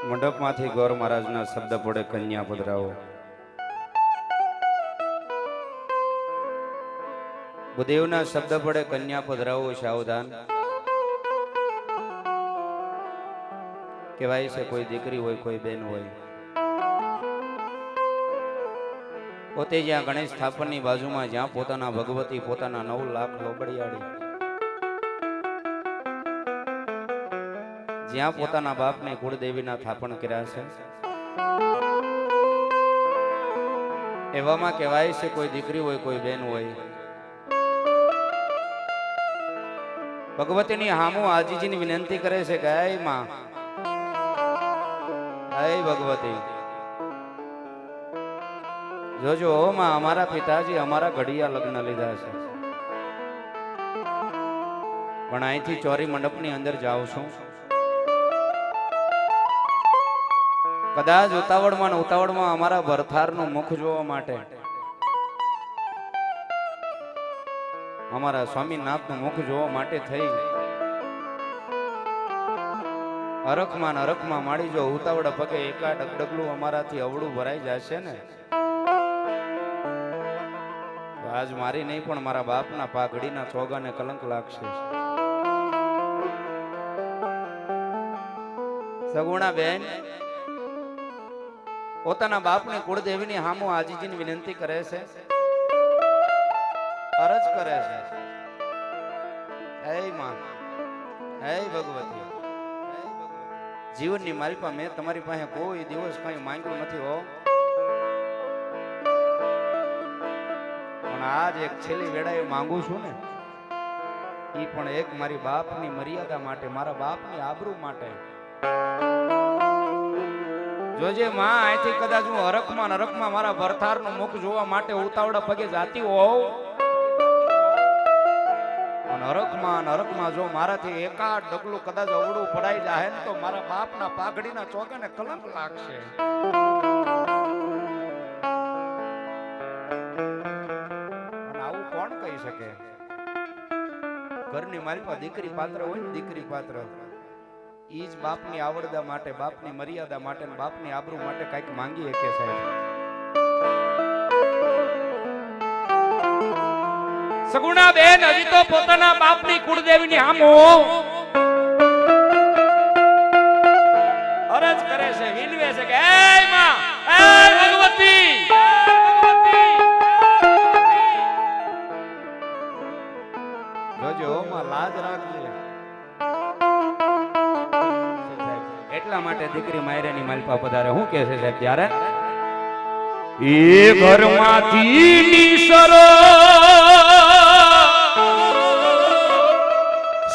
મંડપમાંથી ગૌર મહારાજના શબ્દ પડે કન્યા પધરાવો. બુદેવના શબ્દ પડે કન્યા પધરાવો. સાવધાન કહેવાય છે કોઈ દીકરી હોય કોઈ બેન હોય. પોતે જ્યાં ગણેશ સ્થાપનની બાજુમાં જ્યાં પોતાના ભગવતી પોતાના 9 લાખ લોબડિયાળી જ્યાં પોતાના બાપને કુળદેવીના થાપણ કર્યા છે એવામાં કહેવાય છે કોઈ દીકરી હોય કોઈ બેન હોય ભગવતીની હામુ આજીજીની વિનંતી કરે છે કે હે માં, હે ભગવતી, જોજો માં અમારા પિતાજી અમારા ઘડિયા લગ્ન લીધા છે, પણ અહીંથી ચોરી મંડપની અંદર જાઉં છું. કદાચ ઉતાવળમાં ને ઉતાવળમાં અમારા ભરથારનું મુખ જોવા માટે, અમારા સ્વામીનાથનું મુખ જોવા માટે થઈ અરખમાં અરખમાં માડી જો ઉતાવળ પગે એકાદ ડગલું અમારાથી અવળું ભરાઈ જશે ને, આજ મારી નહીં પણ મારા બાપના પાઘડીના ચોગાને કલંક લાગશે. સગુણા બેન પોતાના બાપને કુળદેવીની હામુ આજીજીની વિનંતી કરે છે, અરજ કરે છે, હે માં, હે ભગવતી, જીવનની મારી પાસે મેં તમારી પાસે કોઈ દિવસ કઈ માંગ્યું નથી હો, પણ આજ એક છેલ્લી વેળાએ માંગુ છું ને, ઈ પણ એક મારી બાપની મર્યાદા માટે, મારા બાપની આબરૂ માટે. જોજે માં, અહીંથી કદાચ હું હરખમાં નરકમાં મારા ભરથારનું મુખ જોવા માટે ઉતાવળા પગે જાતી હોઉં, અને હરખમાં નરકમાં જો મારાથી એકાદ ડગલું કદાચ અવળું પડાઈ જાય ને તો મારા બાપના પાઘડીના ચોગાને કલંક લાગશે. અને આવું કોણ કહી શકે? ઘરની મારી પાસે દીકરી પાત્ર હોય ને, દીકરી પાત્ર ઈ જ બાપની આવડતા માટે, બાપની મર્યાદા માટે, બાપની આબરૂ માટે કઈક માંગી શકે સાહેબ. સગુણા બેન હજી તો પોતાના બાપની કુળદેવીની હામો અરજ કરે છે, વિનવે છે કે હે માં, હે ભગવતી, જોજો માં લાજ રાખજે. એટલા માટે દીકરી માયરાની માલપા પધારે. શું કહે છે સાહેબ? ત્યારે એ ઘરમાંથી નીસરો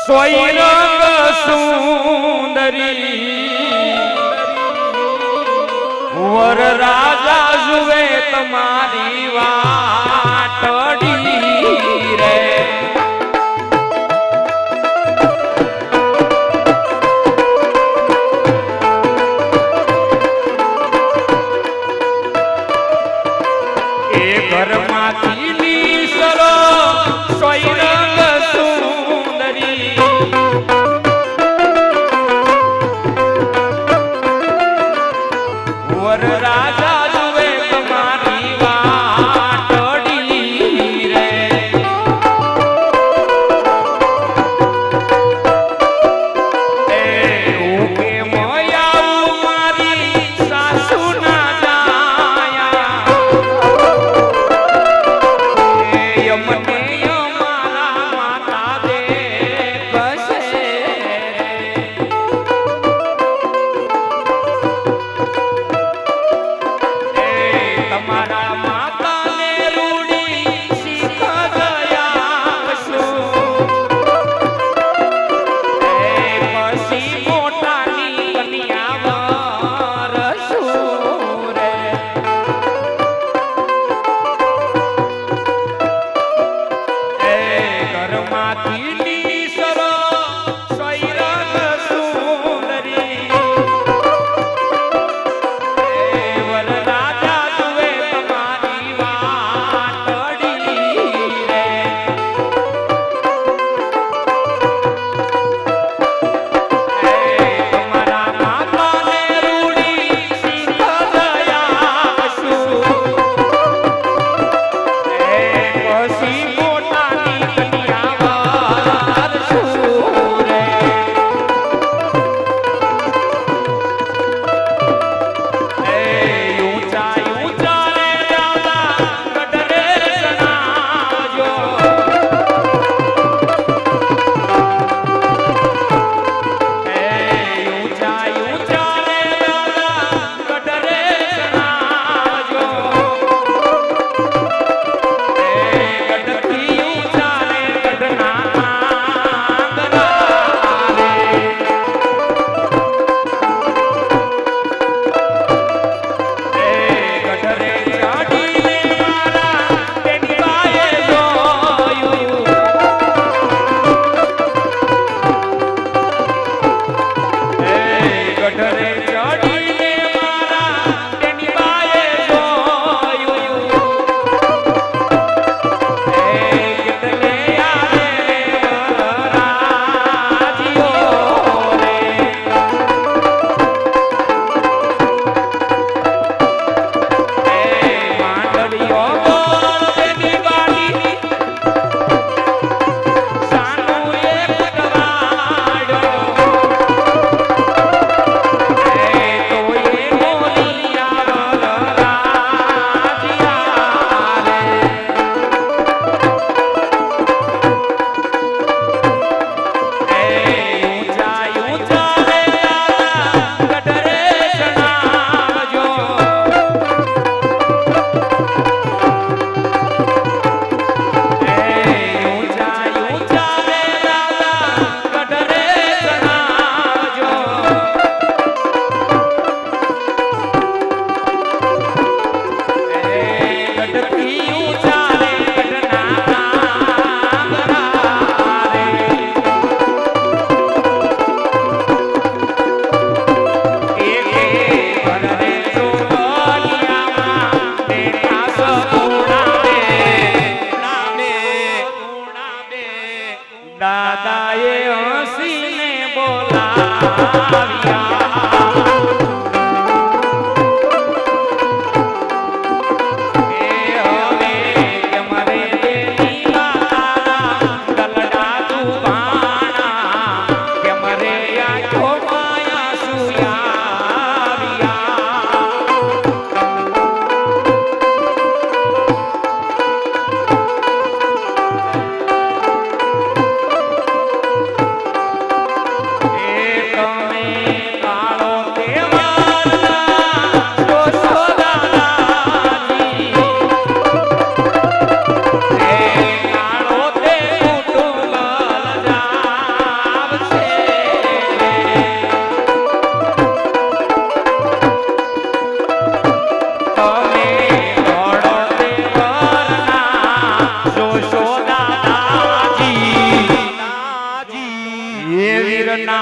સોયરંગ સુંદરી વર રાજા જુએ તમારી વાટડી રે. ઘરમાંથી નીસરો સોયરંગ સુંદરી વર રાજા જુએ તમારી વાટડી રે.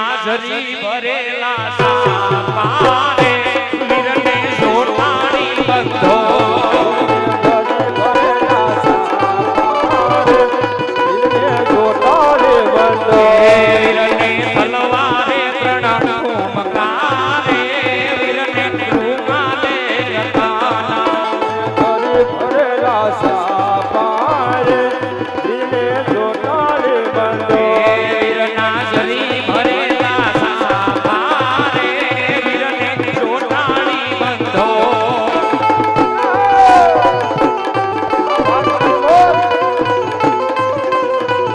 વીરના ઝરી ભરેલા સાપારે વીરને જોતાણી બંધો વીરને તલવારે પ્રણામ મકારે વીરને રૂમાલે વીરના ઝરી ભરેલા સાપારે વીરને જોતાણી બંધો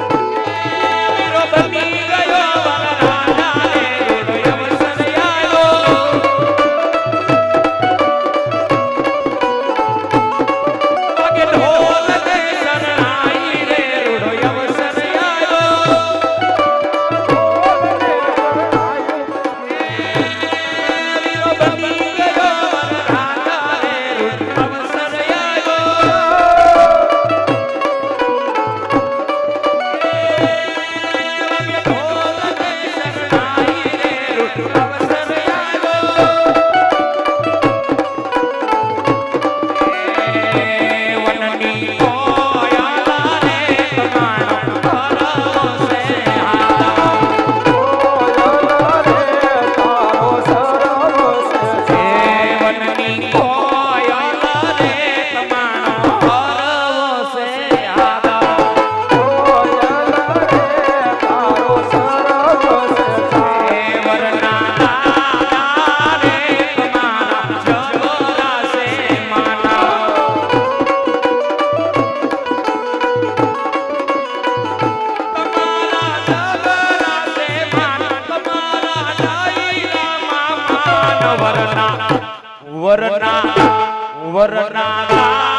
વીરો બની ગયો વરરાજા રે રૂડો અવસર આવ્યો વાગે ઢોલ ને શરણાઈ રે રૂડો અવસર આવ્યો વીરો બની ગયો વરરાજા રે રૂડો અવસર આવ્યો વાગે ઢોલ ને શરણાઈ રે રૂડો અવસર આવ્યો વનની કોયલા રે તમારો ભરોસે હારા વનની કોયલા રે તમારો ભરોસે હારા વરના દાદા રે તમારા જગરા સે માના તમારા જગરા સે માના તમારા ડાયરામાં માન વરના વરના વરના